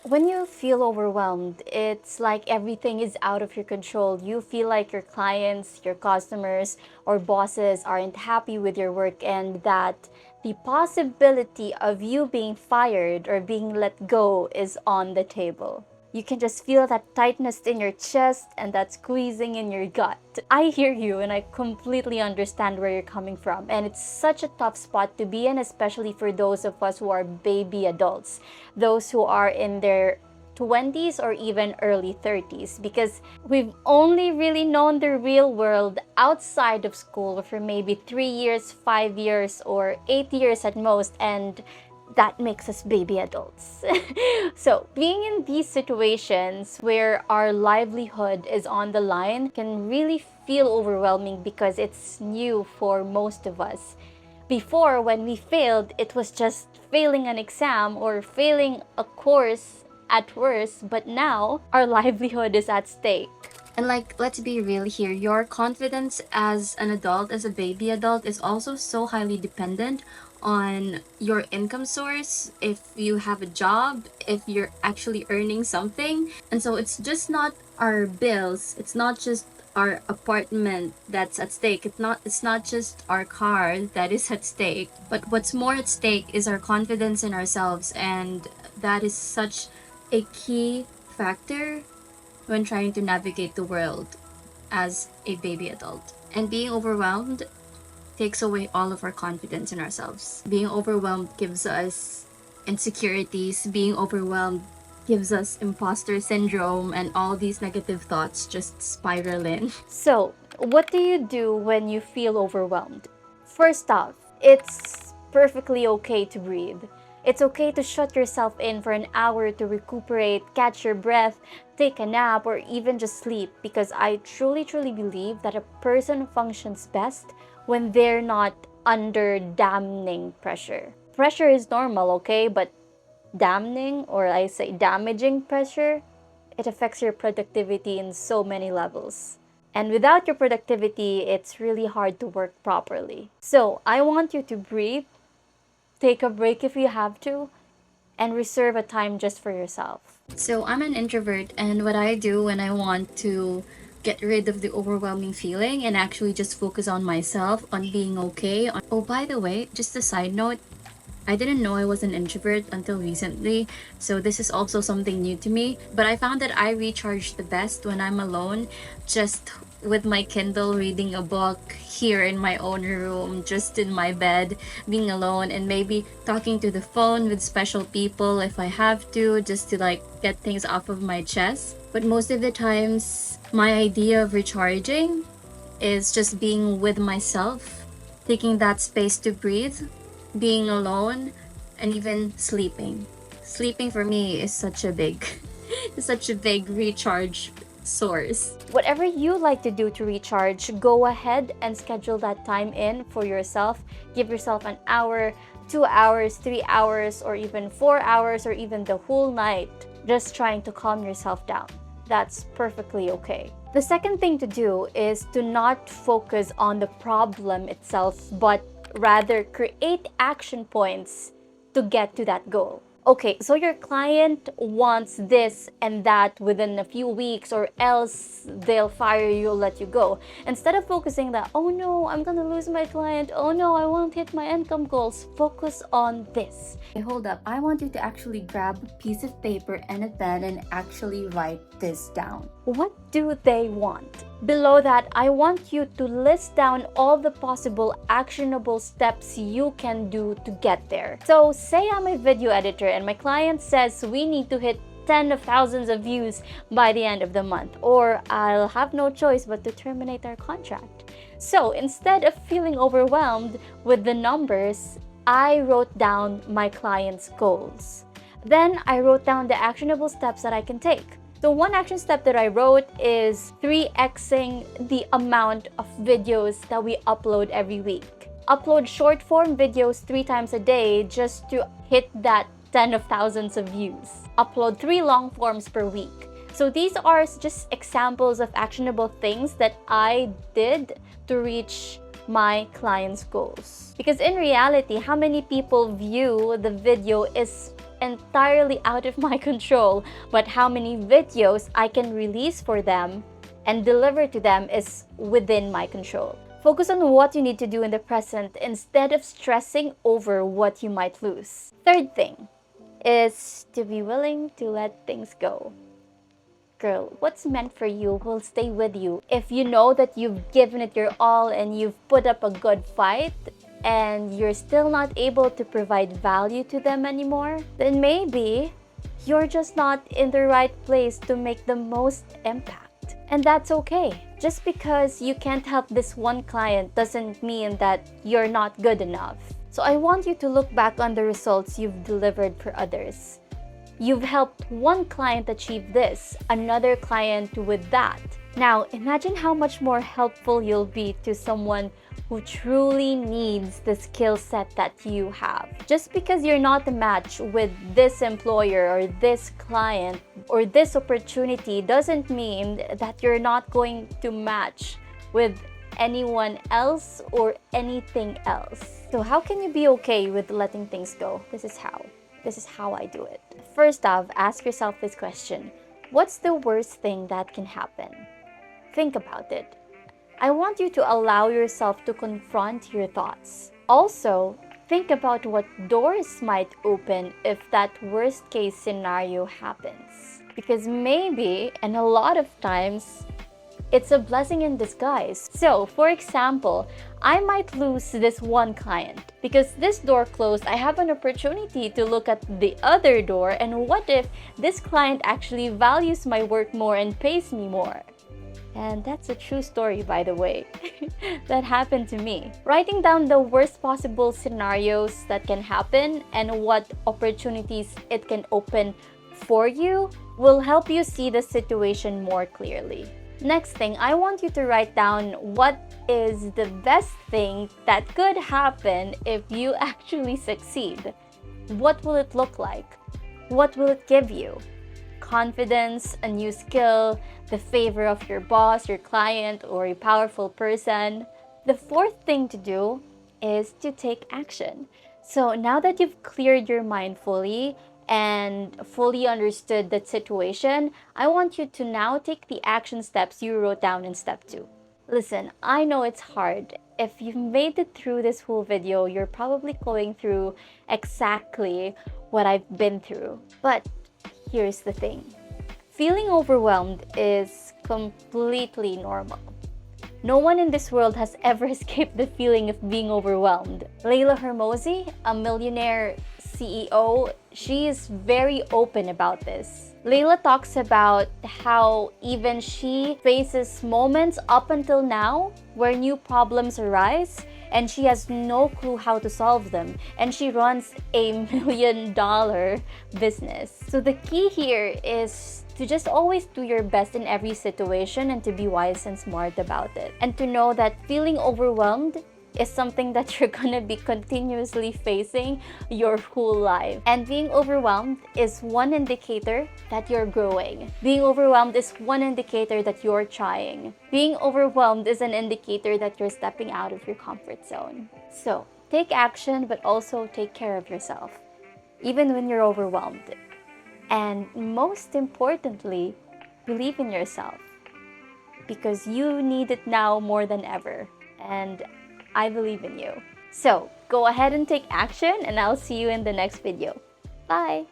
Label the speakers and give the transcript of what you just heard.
Speaker 1: When you feel overwhelmed, it's like everything is out of your control. You feel like your clients, your customers, or bosses aren't happy with your work, and that the possibility of you being fired or being let go is on the table. You can just feel that tightness in your chest and that squeezing in your gut. I hear you and I completely understand where you're coming from. And it's such a tough spot to be in, especially for those of us who are baby adults, those who are in their 20s or even early 30s, because we've only really known the real world outside of school for maybe 3 years, 5 years, or 8 years at most, and that makes us baby adults. So, being in these situations where our livelihood is on the line can really feel overwhelming because it's new for most of us. Before, when we failed, it was just failing an exam or failing a course at worst, but now our livelihood is at stake.
Speaker 2: And like, let's be real here, your confidence as an adult, as a baby adult, is also so highly dependent on your income source, if you have a job, if you're actually earning something. And so it's just not our bills, it's not just our apartment that's at stake. It's not just our car that is at stake, but what's more at stake is our confidence in ourselves, and that is such a key factor when trying to navigate the world as a baby adult. And being overwhelmed takes away all of our confidence in ourselves. Being overwhelmed gives us insecurities. Being overwhelmed gives us imposter syndrome, and all these negative thoughts just spiral in.
Speaker 1: So, what do you do when you feel overwhelmed? First off, it's perfectly okay to breathe. It's okay to shut yourself in for an hour to recuperate, catch your breath, take a nap, or even just sleep, because I truly, truly believe that a person functions best when they're not under damning pressure. Pressure is normal, okay? But damning, or I say damaging pressure, it affects your productivity in so many levels. And without your productivity, it's really hard to work properly. So I want you to breathe, take a break if you have to, and reserve a time just for yourself.
Speaker 2: So I'm an introvert, and what I do when I want to get rid of the overwhelming feeling and actually just focus on myself, on being okay. Oh, by the way, just a side note, I didn't know I was an introvert until recently, so this is also something new to me. But I found that I recharge the best when I'm alone, just with my Kindle, reading a book here in my own room, just in my bed, being alone, and maybe talking to the phone with special people if I have to, just to like get things off of my chest. But most of the times, my idea of recharging is just being with myself, taking that space to breathe, being alone, and even sleeping. Sleeping for me is such a big such a big recharge source.
Speaker 1: Whatever you like to do to recharge, go ahead and schedule that time in for yourself. Give yourself an hour, 2 hours, 3 hours, or even 4 hours, or even the whole night, just trying to calm yourself down. That's perfectly okay. The second thing to do is to not focus on the problem itself, but rather create action points to get to that goal. Okay, so your client wants this and that within a few weeks, or else they'll fire you or let you go. Instead of focusing that, oh no, I'm gonna lose my client, oh no, I won't hit my income goals, focus on this.
Speaker 2: Hey, hold up. I want you to actually grab a piece of paper and a pen and actually write this down.
Speaker 1: What do they want? Below that, I want you to list down all the possible actionable steps you can do to get there. So say I'm a video editor and my client says we need to hit 10 of thousands of views by the end of the month, or I'll have no choice but to terminate our contract. So instead of feeling overwhelmed with the numbers, I wrote down my client's goals. Then I wrote down the actionable steps that I can take. So one action step that I wrote is 3xing the amount of videos that we upload every week. Upload short form videos 3 times a day just to hit that 10 of thousands of views. Upload 3 long forms per week. So these are just examples of actionable things that I did to reach my clients' goals. Because in reality, how many people view the video is entirely out of my control, but how many videos I can release for them and deliver to them is within my control. Focus on what you need to do in the present instead of stressing over what you might lose. Third thing is to be willing to let things go. Girl, what's meant for you will stay with you. If you know that you've given it your all and you've put up a good fight and you're still not able to provide value to them anymore, then maybe you're just not in the right place to make the most impact. And that's okay. Just because you can't help this one client doesn't mean that you're not good enough. So I want you to look back on the results you've delivered for others. You've helped one client achieve this, another client with that. Now, imagine how much more helpful you'll be to someone who truly needs the skill set that you have. Just because you're not a match with this employer or this client or this opportunity doesn't mean that you're not going to match with anyone else or anything else. So how can you be okay with letting things go? This is how I do it. First off, ask yourself this question. What's the worst thing that can happen? Think about it. I want you to allow yourself to confront your thoughts. Also, think about what doors might open if that worst case scenario happens. Because maybe, and a lot of times, it's a blessing in disguise. So, for example, I might lose this one client. Because this door closed, I have an opportunity to look at the other door, and what if this client actually values my work more and pays me more? And that's a true story, by the way. That happened to me. Writing down the worst possible scenarios that can happen and what opportunities it can open for you will help you see the situation more clearly. Next thing, I want you to write down what is the best thing that could happen if you actually succeed. What will it look like? What will it give you? Confidence, a new skill, the favor of your boss, your client, or a powerful person. The fourth thing to do is to take action. So now that you've cleared your mind fully and fully understood that situation, I want you to now take the action steps you wrote down in step 2. Listen, I know it's hard. If you've made it through this whole video, you're probably going through exactly what I've been through. But here's the thing. Feeling overwhelmed is completely normal. No one in this world has ever escaped the feeling of being overwhelmed. Layla Hermosi, a millionaire CEO, she is very open about this. Layla talks about how even she faces moments up until now where new problems arise and she has no clue how to solve them, and she runs a $1 million business. So the key here is to just always do your best in every situation and to be wise and smart about it. And to know that feeling overwhelmed is something that you're gonna be continuously facing your whole life. And being overwhelmed is one indicator that you're growing. Being overwhelmed is one indicator that you're trying. Being overwhelmed is an indicator that you're stepping out of your comfort zone. So, take action, but also take care of yourself, even when you're overwhelmed. And most importantly, believe in yourself, because you need it now more than ever. And I believe in you. So go ahead and take action, and I'll see you in the next video. Bye!